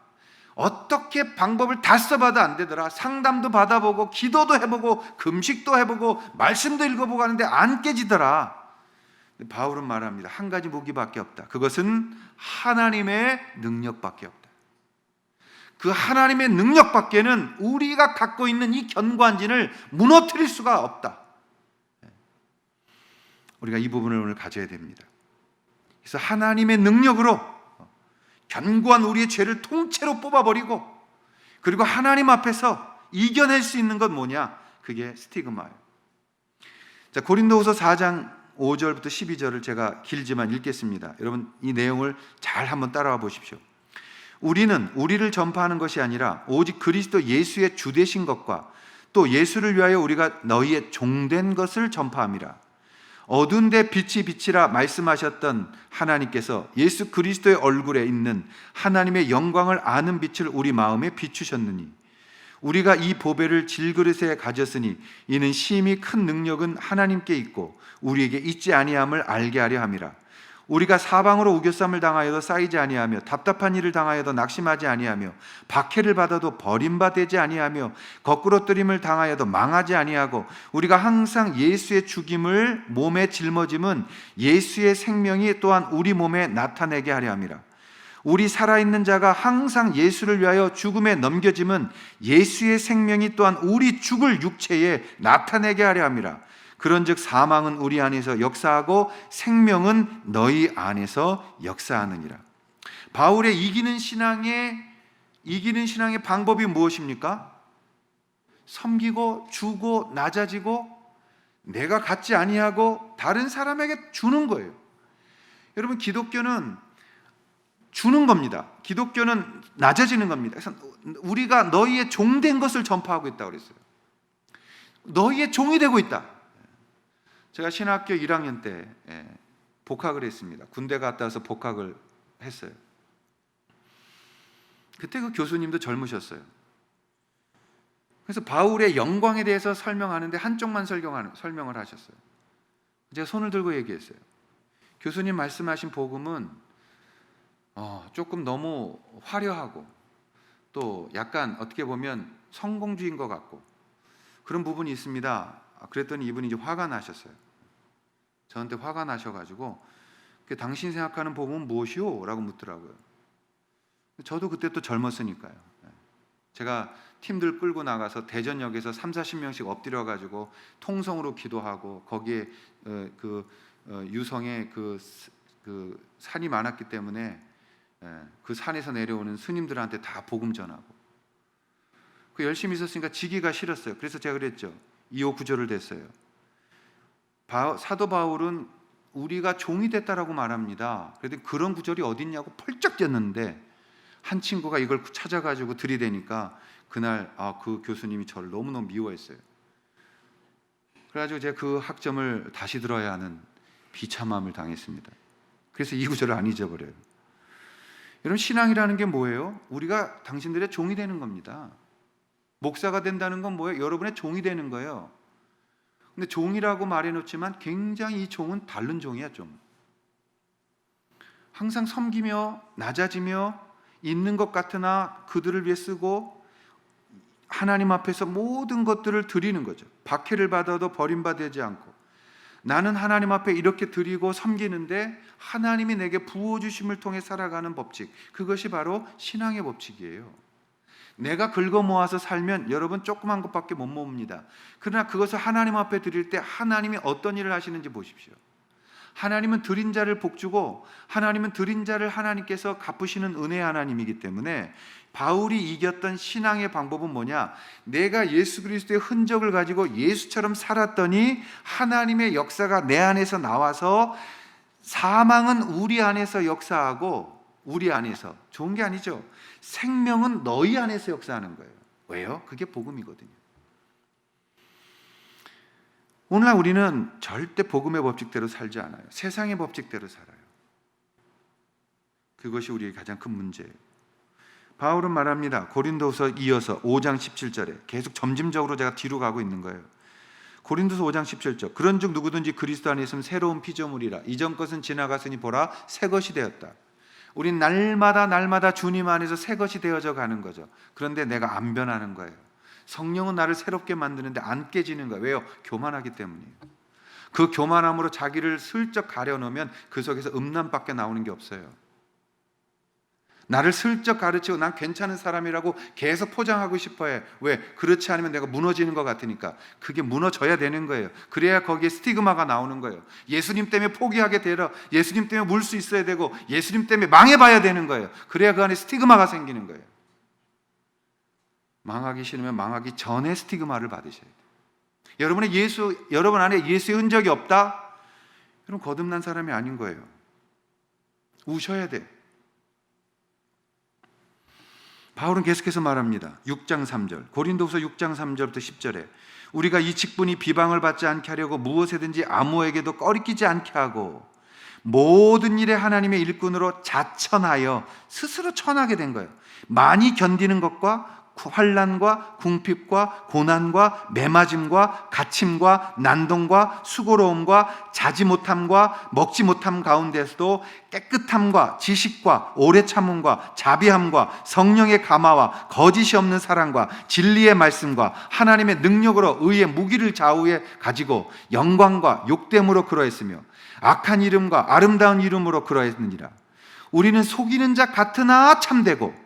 어떻게 방법을 다 써봐도 안 되더라. 상담도 받아보고 기도도 해보고 금식도 해보고 말씀도 읽어보고 하는데 안 깨지더라. 바울은 말합니다. 한 가지 무기밖에 없다. 그것은 하나님의 능력밖에 없다. 그 하나님의 능력밖에는 우리가 갖고 있는 이 견고한 진을 무너뜨릴 수가 없다. 우리가 이 부분을 오늘 가져야 됩니다. 그래서 하나님의 능력으로 견고한 우리의 죄를 통째로 뽑아버리고, 그리고 하나님 앞에서 이겨낼 수 있는 건 뭐냐? 그게 스티그마예요. 자, 고린도후서 4장 5절부터 12절을 제가 길지만 읽겠습니다. 여러분, 이 내용을 잘 한번 따라와 보십시오. 우리는 우리를 전파하는 것이 아니라 오직 그리스도 예수의 주 되신 것과 또 예수를 위하여 우리가 너희의 종된 것을 전파함이라. 어두운 데 빛이 비치라 말씀하셨던 하나님께서 예수 그리스도의 얼굴에 있는 하나님의 영광을 아는 빛을 우리 마음에 비추셨느니 우리가 이 보배를 질그릇에 가졌으니 이는 심히 큰 능력은 하나님께 있고 우리에게 있지 아니함을 알게 하려 함이라. 우리가 사방으로 우겨쌈을 당하여도 쌓이지 아니하며 답답한 일을 당하여도 낙심하지 아니하며 박해를 받아도 버림받지 아니하며 거꾸로 뜨림을 당하여도 망하지 아니하고 우리가 항상 예수의 죽임을 몸에 짊어짐은 예수의 생명이 또한 우리 몸에 나타내게 하려 함이라. 우리 살아있는 자가 항상 예수를 위하여 죽음에 넘겨짐은 예수의 생명이 또한 우리 죽을 육체에 나타내게 하려 함이라. 그런즉 사망은 우리 안에서 역사하고 생명은 너희 안에서 역사하느니라. 바울의 이기는 신앙의 방법이 무엇입니까? 섬기고 주고 낮아지고 내가 갖지 아니하고 다른 사람에게 주는 거예요. 여러분, 기독교는 주는 겁니다. 기독교는 낮아지는 겁니다. 그래서 우리가 너희의 종된 것을 전파하고 있다고 그랬어요. 너희의 종이 되고 있다. 제가 신학교 1학년 때 복학을 했습니다. 군대 갔다 와서 복학을 했어요. 그때 그 교수님도 젊으셨어요. 그래서 바울의 영광에 대해서 설명하는데 한쪽만 설명을 하셨어요. 제가 손을 들고 얘기했어요. 교수님 말씀하신 복음은 조금 너무 화려하고 또 약간 어떻게 보면 성공주의인 것 같고 그런 부분이 있습니다. 그랬더니 이분이 이제 화가 나셨어요. 저한테 화가 나셔가지고 당신 생각하는 복음은 무엇이요? 라고 묻더라고요. 저도 그때 또 젊었으니까요. 제가 팀들 끌고 나가서 대전역에서 30-40명씩 엎드려가지고 통성으로 기도하고 거기에 유성에 그 산이 많았기 때문에 그 산에서 내려오는 스님들한테 다 복음 전하고 그 열심히 있었으니까 지기가 싫었어요. 그래서 제가 그랬죠. 2호 구절을 댔어요. 사도 바울은 우리가 종이 됐다라고 말합니다. 그런데 그런 구절이 어디 있냐고 펄쩍 뛰었는데 한 친구가 이걸 찾아가지고 들이대니까 그날 그 교수님이 저를 너무너무 미워했어요. 그래가지고 제가 그 학점을 다시 들어야 하는 비참함을 당했습니다. 그래서 이 구절을 안 잊어버려요. 여러분, 신앙이라는 게 뭐예요? 우리가 당신들의 종이 되는 겁니다. 목사가 된다는 건 뭐예요? 여러분의 종이 되는 거예요. 근데 종이라고 말해놓지만 굉장히 이 종은 다른 종이야. 좀 항상 섬기며 낮아지며 있는 것 같으나 그들을 위해 쓰고 하나님 앞에서 모든 것들을 드리는 거죠. 박해를 받아도 버림받지 않고 나는 하나님 앞에 이렇게 드리고 섬기는데 하나님이 내게 부어주심을 통해 살아가는 법칙, 그것이 바로 신앙의 법칙이에요. 내가 긁어 모아서 살면 여러분 조그만 것밖에 못 모읍니다. 그러나 그것을 하나님 앞에 드릴 때 하나님이 어떤 일을 하시는지 보십시오. 하나님은 드린 자를 복주고 하나님은 드린 자를 하나님께서 갚으시는 은혜의 하나님이기 때문에 바울이 이겼던 신앙의 방법은 뭐냐? 내가 예수 그리스도의 흔적을 가지고 예수처럼 살았더니 하나님의 역사가 내 안에서 나와서 사망은 우리 안에서 역사하고 우리 안에서 좋은 게 아니죠. 생명은 너희 안에서 역사하는 거예요. 왜요? 그게 복음이거든요. 오늘날 우리는 절대 복음의 법칙대로 살지 않아요. 세상의 법칙대로 살아요. 그것이 우리의 가장 큰 문제예요. 바울은 말합니다. 고린도서 이어서 5장 17절에 계속 점진적으로 제가 뒤로 가고 있는 거예요. 고린도서 5장 17절 그런즉 누구든지 그리스도 안에 있으면 새로운 피조물이라 이전 것은 지나갔으니 보라 새 것이 되었다. 우린 날마다 주님 안에서 새 것이 되어져 가는 거죠. 그런데 내가 안 변하는 거예요. 성령은 나를 새롭게 만드는데 안 깨지는 거예요. 왜요? 교만하기 때문이에요. 그 교만함으로 자기를 슬쩍 가려놓으면 그 속에서 음란밖에 나오는 게 없어요. 나를 슬쩍 가르치고 난 괜찮은 사람이라고 계속 포장하고 싶어해. 왜? 그렇지 않으면 내가 무너지는 것 같으니까. 그게 무너져야 되는 거예요. 그래야 거기에 스티그마가 나오는 거예요. 예수님 때문에 포기하게 되려 예수님 때문에 물 수 있어야 되고 예수님 때문에 망해봐야 되는 거예요. 그래야 그 안에 스티그마가 생기는 거예요. 망하기 싫으면 망하기 전에 스티그마를 받으셔야 돼요. 여러분 안에 예수의 흔적이 없다? 여러분 거듭난 사람이 아닌 거예요. 우셔야 돼. 바울은 계속해서 말합니다. 6장 3절, 고린도후서 6장 3절부터 10절에 우리가 이 직분이 비방을 받지 않게 하려고 무엇에든지 아무에게도 꺼리끼지 않게 하고 모든 일에 하나님의 일꾼으로 자천하여 스스로 천하게 된 거예요. 많이 견디는 것과 환난과 궁핍과 고난과 매맞음과 갇힘과 난동과 수고로움과 자지 못함과 먹지 못함 가운데서도 깨끗함과 지식과 오래 참음과 자비함과 성령의 감화와 거짓이 없는 사랑과 진리의 말씀과 하나님의 능력으로 의의 무기를 좌우에 가지고 영광과 욕됨으로 그러했으며 악한 이름과 아름다운 이름으로 그러했느니라. 우리는 속이는 자 같으나 참되고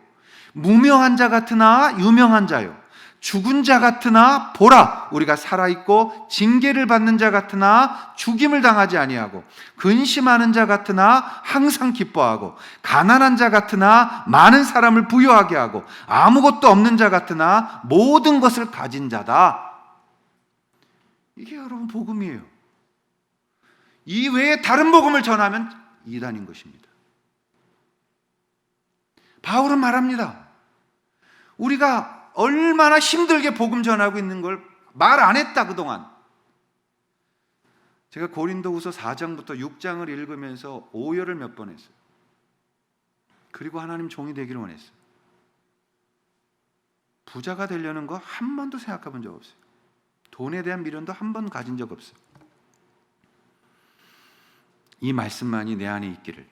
무명한 자 같으나 유명한 자요, 죽은 자 같으나 보라 우리가 살아있고 징계를 받는 자 같으나 죽임을 당하지 아니하고 근심하는 자 같으나 항상 기뻐하고 가난한 자 같으나 많은 사람을 부유하게 하고 아무것도 없는 자 같으나 모든 것을 가진 자다. 이게 여러분 복음이에요. 이 외에 다른 복음을 전하면 이단인 것입니다. 바울은 말합니다. 우리가 얼마나 힘들게 복음 전하고 있는 걸 말 안 했다 그동안. 제가 고린도후서 4장부터 6장을 읽으면서 오열을 몇 번 했어요. 그리고 하나님 종이 되기를 원했어요. 부자가 되려는 거 한 번도 생각해 본 적 없어요. 돈에 대한 미련도 한 번 가진 적 없어요. 이 말씀만이 내 안에 있기를,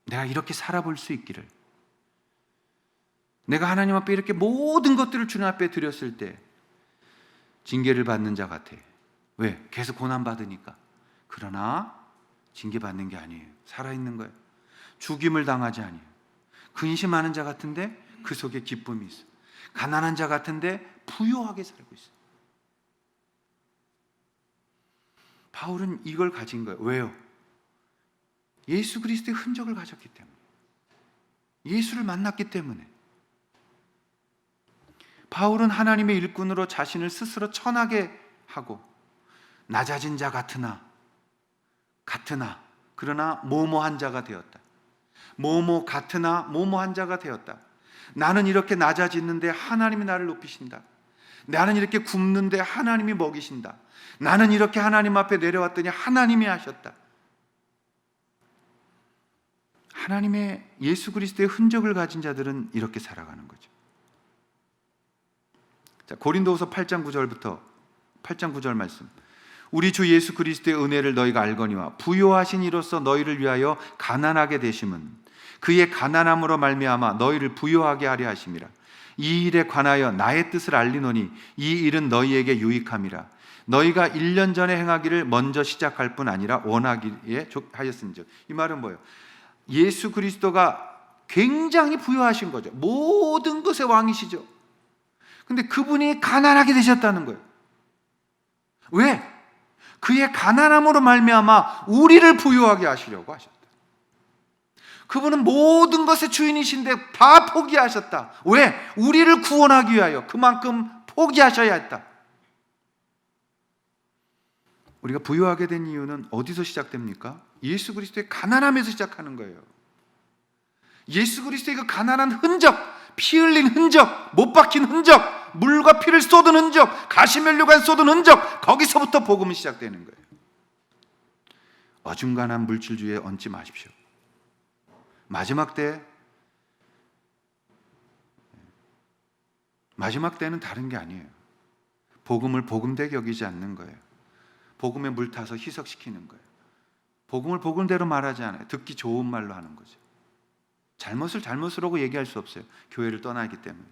내가 이렇게 살아볼 수 있기를, 내가 하나님 앞에 이렇게 모든 것들을 주님 앞에 드렸을 때 징계를 받는 자 같아. 왜? 계속 고난받으니까. 그러나 징계받는 게 아니에요. 살아있는 거예요. 죽임을 당하지 아니에요. 근심하는 자 같은데 그 속에 기쁨이 있어. 가난한 자 같은데 부유하게 살고 있어. 바울은 이걸 가진 거예요. 왜요? 예수 그리스도의 흔적을 가졌기 때문에, 예수를 만났기 때문에. 바울은 하나님의 일꾼으로 자신을 스스로 천하게 하고 낮아진 자 같으나 그러나 뭐뭐한 자가 되었다. 뭐뭐 같으나 뭐뭐한 자가 되었다. 나는 이렇게 낮아지는데 하나님이 나를 높이신다. 나는 이렇게 굶는데 하나님이 먹이신다. 나는 이렇게 하나님 앞에 내려왔더니 하나님이 하셨다. 하나님의 예수 그리스도의 흔적을 가진 자들은 이렇게 살아가는 거죠. 자, 고린도후서 8장 9절 말씀. 우리 주 예수 그리스도의 은혜를 너희가 알거니와 부요하신 이로써 너희를 위하여 가난하게 되심은 그의 가난함으로 말미암아 너희를 부요하게 하려 하심이라. 이 일에 관하여 나의 뜻을 알리노니 이 일은 너희에게 유익함이라. 너희가 1년 전에 행하기를 먼저 시작할 뿐 아니라 원하기에 하였은즉. 이 말은 뭐예요? 예수 그리스도가 굉장히 부요하신 거죠. 모든 것의 왕이시죠. 근데 그분이 가난하게 되셨다는 거예요. 왜? 그의 가난함으로 말미암아 우리를 부유하게 하시려고 하셨다. 그분은 모든 것의 주인이신데 다 포기하셨다. 왜? 우리를 구원하기 위하여 그만큼 포기하셔야 했다. 우리가 부유하게 된 이유는 어디서 시작됩니까? 예수 그리스도의 가난함에서 시작하는 거예요. 예수 그리스도의 그 가난한 흔적, 피 흘린 흔적, 못 박힌 흔적, 물과 피를 쏟은 흔적, 가시면류관 쏟은 흔적, 거기서부터 복음은 시작되는 거예요. 어중간한 물질주의에 얹지 마십시오. 마지막 때는 다른 게 아니에요. 복음을 복음되게 여기지 않는 거예요. 복음에 물 타서 희석시키는 거예요. 복음을 복음대로 말하지 않아요. 듣기 좋은 말로 하는 거죠. 잘못을 잘못으로 얘기할 수 없어요. 교회를 떠나기 때문에.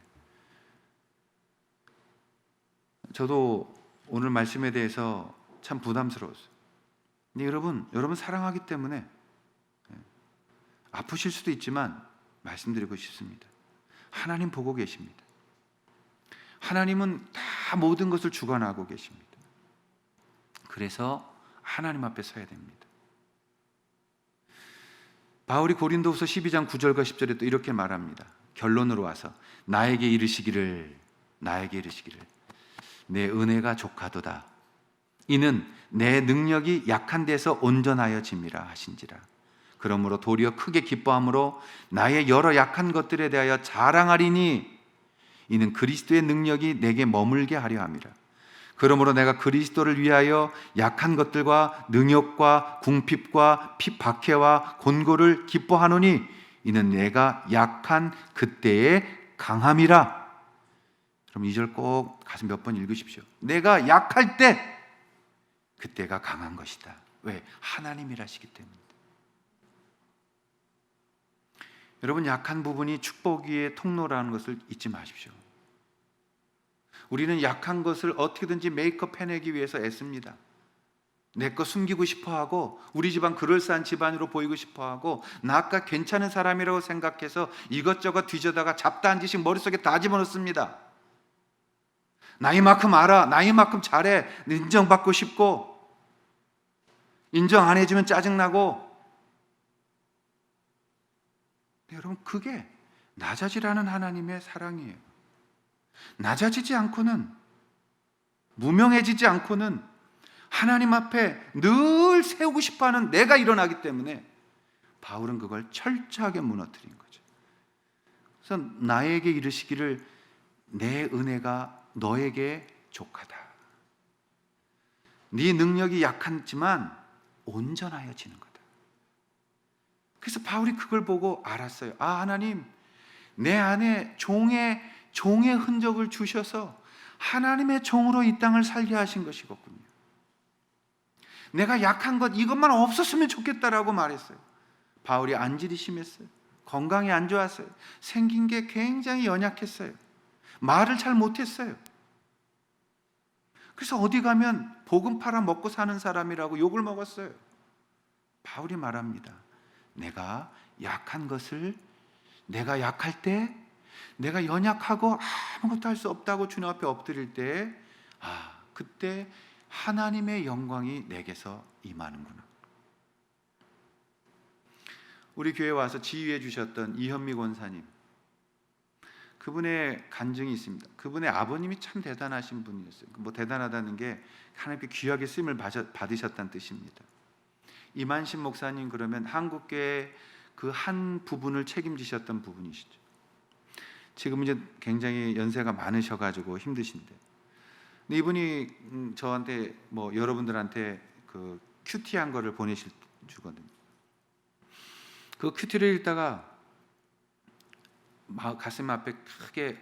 저도 오늘 말씀에 대해서 참 부담스러웠어요. 근데 여러분 사랑하기 때문에 아프실 수도 있지만 말씀드리고 싶습니다. 하나님 보고 계십니다. 하나님은 다 모든 것을 주관하고 계십니다. 그래서 하나님 앞에 서야 됩니다. 바울이 고린도후서 12장 9절과 10절에 또 이렇게 말합니다. 결론으로 와서 나에게 이르시기를 내 은혜가 족하도다. 이는 내 능력이 약한 데서 온전하여 짐이라 하신지라. 그러므로 도리어 크게 기뻐함으로 나의 여러 약한 것들에 대하여 자랑하리니 이는 그리스도의 능력이 내게 머물게 하려 함이라. 그러므로 내가 그리스도를 위하여 약한 것들과 능욕과 궁핍과 박해와 곤고를 기뻐하노니 이는 내가 약한 그때의 강함이라. 그럼 2절 꼭 가서 몇 번 읽으십시오. 내가 약할 때 그때가 강한 것이다. 왜? 하나님이라시기 때문에. 여러분, 약한 부분이 축복 위의 통로라는 것을 잊지 마십시오. 우리는 약한 것을 어떻게든지 메이크업 해내기 위해서 애씁니다. 내 거 숨기고 싶어하고 우리 집안 그럴싸한 집안으로 보이고 싶어하고 나가 괜찮은 사람이라고 생각해서 이것저것 뒤져다가 잡다한 짓이 머릿속에 다 집어넣습니다. 나이만큼 알아, 나이만큼 잘해, 인정받고 싶고 인정 안 해주면 짜증나고. 여러분, 그게 낮아지라는 하나님의 사랑이에요. 낮아지지 않고는, 무명해지지 않고는 하나님 앞에 늘 세우고 싶어하는 내가 일어나기 때문에 바울은 그걸 철저하게 무너뜨린 거죠. 그래서 나에게 이르시기를 내 은혜가 너에게 족하다. 네 능력이 약하지만 온전하여지는 거다. 그래서 바울이 그걸 보고 알았어요. 아, 하나님, 내 안에 종의 흔적을 주셔서 하나님의 종으로 이 땅을 살게 하신 것이거든요. 내가 약한 것 이것만 없었으면 좋겠다라고 말했어요. 바울이 안질이 심했어요. 건강이 안 좋았어요. 생긴 게 굉장히 연약했어요. 말을 잘 못했어요. 그래서 어디 가면 복음 팔아 먹고 사는 사람이라고 욕을 먹었어요. 바울이 말합니다. 내가 약한 것을, 내가 약할 때, 내가 연약하고 아무것도 할 수 없다고 주님 앞에 엎드릴 때, 그때 하나님의 영광이 내게서 임하는구나. 우리 교회에 와서 지휘해 주셨던 이현미 권사님, 그분의 간증이 있습니다. 그분의 아버님이 참 대단하신 분이었어요. 대단하다는 게 하나님께 귀하게 쓰임을 받으셨다는 뜻입니다. 이만신 목사님, 그러면 한국교회 그 한 부분을 책임지셨던 부분이시죠. 지금 이제 굉장히 연세가 많으셔가지고 힘드신데, 근데 이분이 저한테 여러분들한테 그 큐티한 거를 주거든요. 그 큐티를 읽다가 가슴 앞에 크게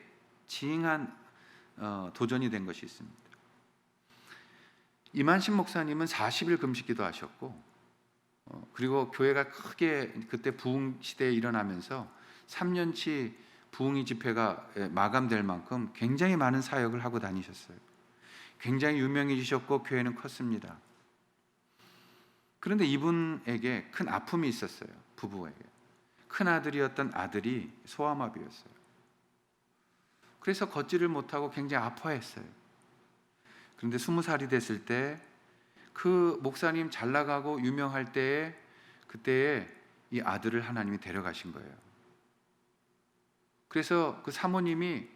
징한 도전이 된 것이 있습니다. 이만신 목사님은 40일 금식기도 하셨고, 그리고 교회가 크게 그때 부흥 시대에 일어나면서 3년치 부흥이 집회가 마감될 만큼 굉장히 많은 사역을 하고 다니셨어요. 굉장히 유명해지셨고 교회는 컸습니다. 그런데 이분에게 큰 아픔이 있었어요. 부부에게. 큰 아들이었던 아들이 소아마비였어요. 그래서 걷지를 못하고 굉장히 아파했어요. 그런데 20살이 됐을 때 그 목사님 잘 나가고 유명할 때에 그때에 이 아들을 하나님이 데려가신 거예요. 그래서 그 사모님이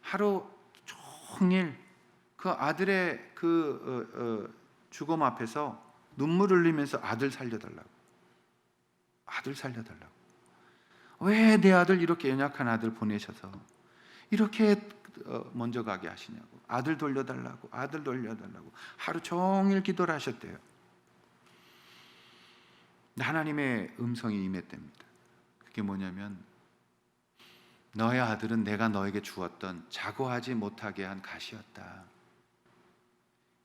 하루 종일 그 아들의 죽음 앞에서 눈물 흘리면서 아들 살려달라고. 왜 내 아들, 이렇게 연약한 아들 보내셔서 이렇게 먼저 가게 하시냐고. 아들 돌려달라고 하루 종일 기도를 하셨대요. 하나님의 음성이 임했답니다. 그게 뭐냐면, 너의 아들은 내가 너에게 주었던 자고하지 못하게 한 가시였다.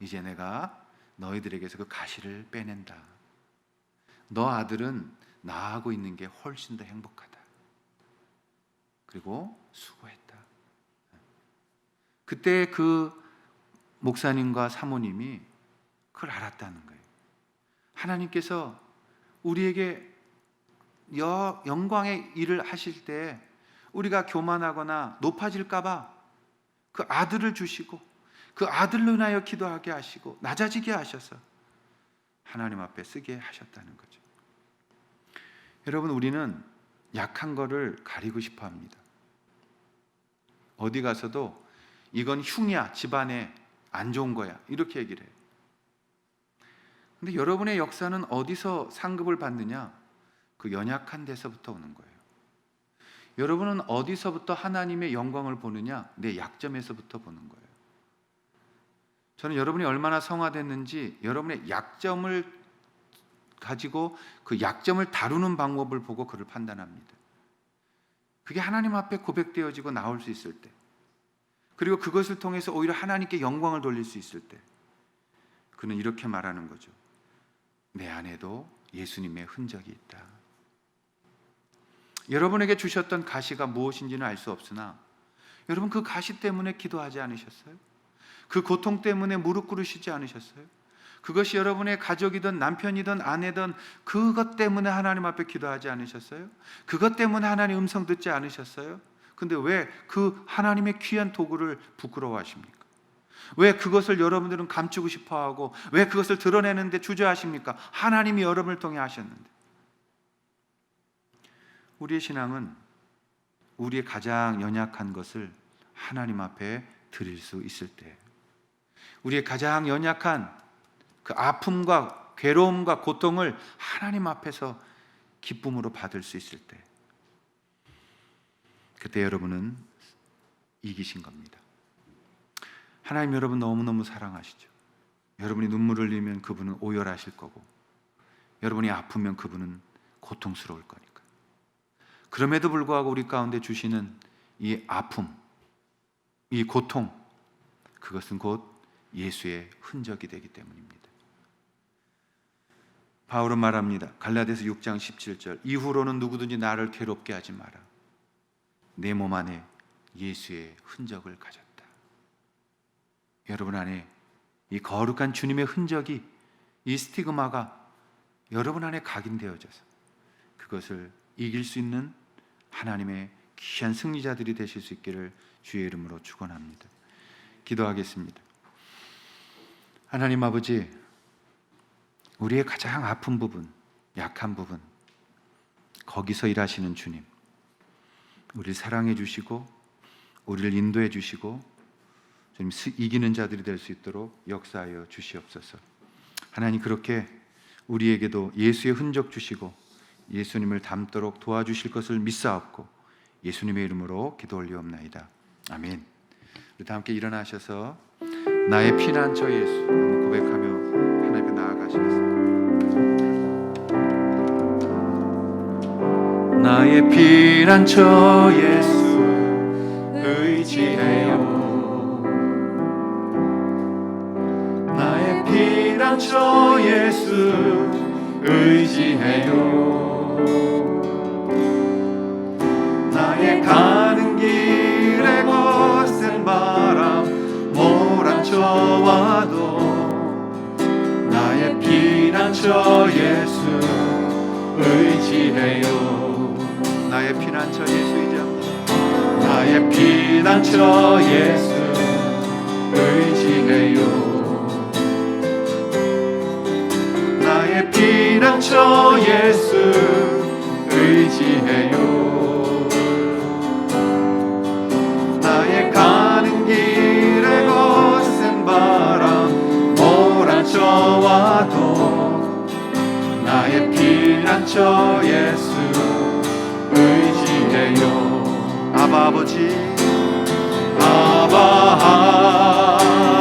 이제 내가 너희들에게서 그 가시를 빼낸다. 너 아들은 나하고 있는 게 훨씬 더 행복하다. 그리고 수고했다. 그때 그 목사님과 사모님이 그걸 알았다는 거예요. 하나님께서 우리에게 영광의 일을 하실 때 우리가 교만하거나 높아질까 봐 그 아들을 주시고 그 아들로 인하여 기도하게 하시고 낮아지게 하셔서 하나님 앞에 쓰게 하셨다는 거죠. 여러분, 우리는 약한 거를 가리고 싶어 합니다. 어디 가서도 이건 흉이야, 집안에 안 좋은 거야, 이렇게 얘기를 해요. 근데 여러분의 역사는 어디서 상급을 받느냐? 그 연약한 데서부터 오는 거예요. 여러분은 어디서부터 하나님의 영광을 보느냐? 내 약점에서부터 보는 거예요. 저는 여러분이 얼마나 성화됐는지 여러분의 약점을 가지고 그 약점을 다루는 방법을 보고 그를 판단합니다. 그게 하나님 앞에 고백되어지고 나올 수 있을 때, 그리고 그것을 통해서 오히려 하나님께 영광을 돌릴 수 있을 때, 그는 이렇게 말하는 거죠. 내 안에도 예수님의 흔적이 있다. 여러분에게 주셨던 가시가 무엇인지는 알 수 없으나 여러분 그 가시 때문에 기도하지 않으셨어요? 그 고통 때문에 무릎 꿇으시지 않으셨어요? 그것이 여러분의 가족이든 남편이든 아내든 그것 때문에 하나님 앞에 기도하지 않으셨어요? 그것 때문에 하나님 음성 듣지 않으셨어요? 근데 왜 그 하나님의 귀한 도구를 부끄러워하십니까? 왜 그것을 여러분들은 감추고 싶어하고 왜 그것을 드러내는데 주저하십니까? 하나님이 여러분을 통해 하셨는데. 우리의 신앙은 우리의 가장 연약한 것을 하나님 앞에 드릴 수 있을 때, 우리의 가장 연약한 그 아픔과 괴로움과 고통을 하나님 앞에서 기쁨으로 받을 수 있을 때, 그때 여러분은 이기신 겁니다. 하나님 여러분 너무너무 사랑하시죠. 여러분이 눈물을 흘리면 그분은 오열하실 거고, 여러분이 아프면 그분은 고통스러울 거니까. 그럼에도 불구하고 우리 가운데 주시는 이 아픔, 이 고통, 그것은 곧 예수의 흔적이 되기 때문입니다. 바울은 말합니다. 갈라디아서 6장 17절, 이후로는 누구든지 나를 괴롭게 하지 마라. 내 몸 안에 예수의 흔적을 가졌다. 여러분 안에 이 거룩한 주님의 흔적이, 이 스티그마가 여러분 안에 각인되어져서 그것을 이길 수 있는 하나님의 귀한 승리자들이 되실 수 있기를 주의 이름으로 축원합니다. 기도하겠습니다. 하나님 아버지, 우리의 가장 아픈 부분, 약한 부분, 거기서 일하시는 주님, 우리를 사랑해 주시고 우리를 인도해 주시고 주님 이기는 자들이 될 수 있도록 역사하여 주시옵소서. 하나님, 그렇게 우리에게도 예수의 흔적 주시고 예수님을 닮도록 도와주실 것을 믿사옵고 예수님의 이름으로 기도 올리옵나이다. 아멘. 우리 다 함께 일어나셔서 나의 피난처 예수 한번 고백하며 하나님께 나아가시겠습니다. 나의 피난처 예수 의지해요. 나의 피난처 예수 의지해요. 나의 가는 길에 거센 바람 몰아쳐와도 나의 피난처 예수 의지해요. 나의 피난처 예수이자 나의 피난처 예수 의지해요. 나의 피난처 예수 의지해요. 나의 가는 길에 거센 바람 몰아쳐와도 나의 피난처 예수 의지해요. 아바 아버지, 아바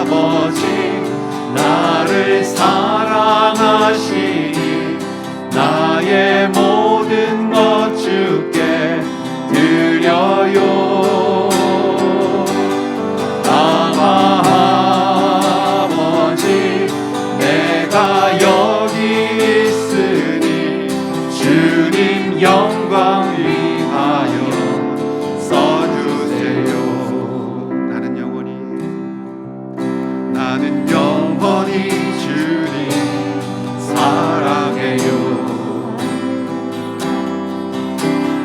아버지, 나를 사랑하시니 나의 모든 것 주께 드려요. 아바 아버지, 내가 여기 있으니 주님 영광 위하여 써주세요. 나는 영원히 주님 사랑해요.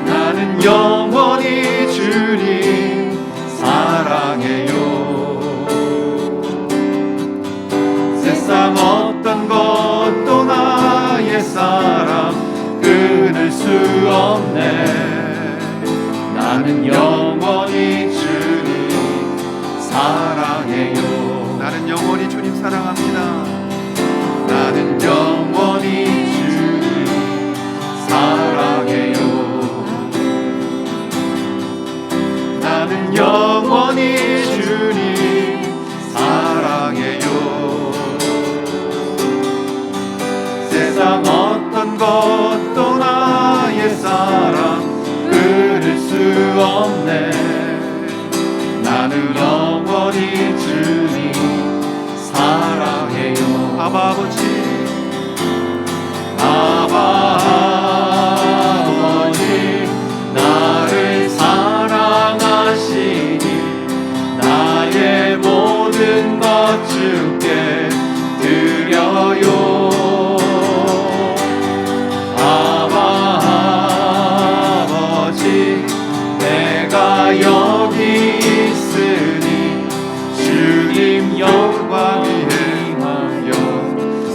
나는 영원히 주님 사랑해요. 세상 어떤 것도 나의 사랑 끊을 수 없네. 나는 영원히 주님 사랑해요. 나는 영원히 주님 사랑합니다. 나는 영원히 주님 사랑해요. 나는 영원히 주님 사랑해요. 세상 어떤 것도 나의 사랑 끊을 수 없네. 나는 영원히 주님 사랑해요. 아바 아버지, 아바 아버지, 나를 사랑하시니 나의 모든 것 주께 드려요. 아바 아버지, 내가 여기 있으니 주님 영광 위하여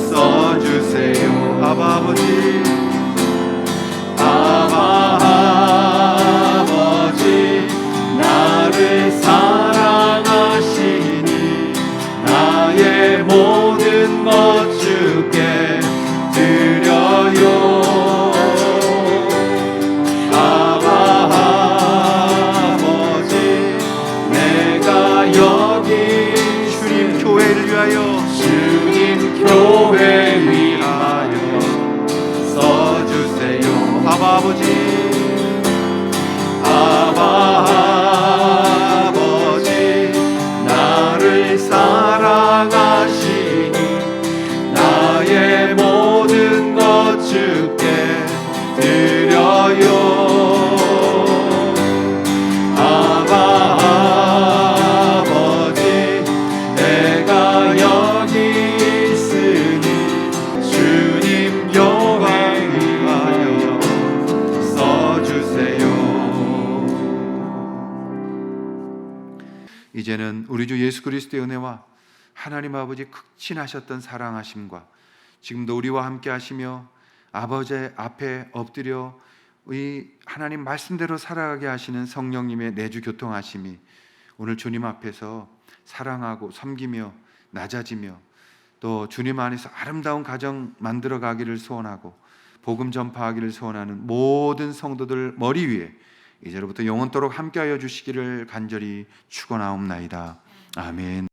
써주세요. 아바 아버지, 아바 아버지, 나를 사랑하시니 나의 모든 것 주께 드려요. 아바 아버지, 내가 여기 주님 교회를 위하여, 주님 교회 위하여 써주세요. 아바 아버지, 아바 아버지, 나를 사랑하시니 나의 모든 것 주께 드려요. 아바 아버지, 내가 여기 있으니 주님 영광 위하여 써주세요. 이제는 우리 주 예수 그리스도의 은혜와 하나님 아버지 극진하셨던 사랑하심과 지금도 우리와 함께 하시며 아버지 앞에 엎드려 이 하나님 말씀대로 살아가게 하시는 성령님의 내주 교통하심이 오늘 주님 앞에서 사랑하고 섬기며 낮아지며 또 주님 안에서 아름다운 가정 만들어 가기를 소원하고 복음 전파하기를 소원하는 모든 성도들 머리 위에 이제로부터 영원토록 함께하여 주시기를 간절히 축원하옵나이다. 아멘.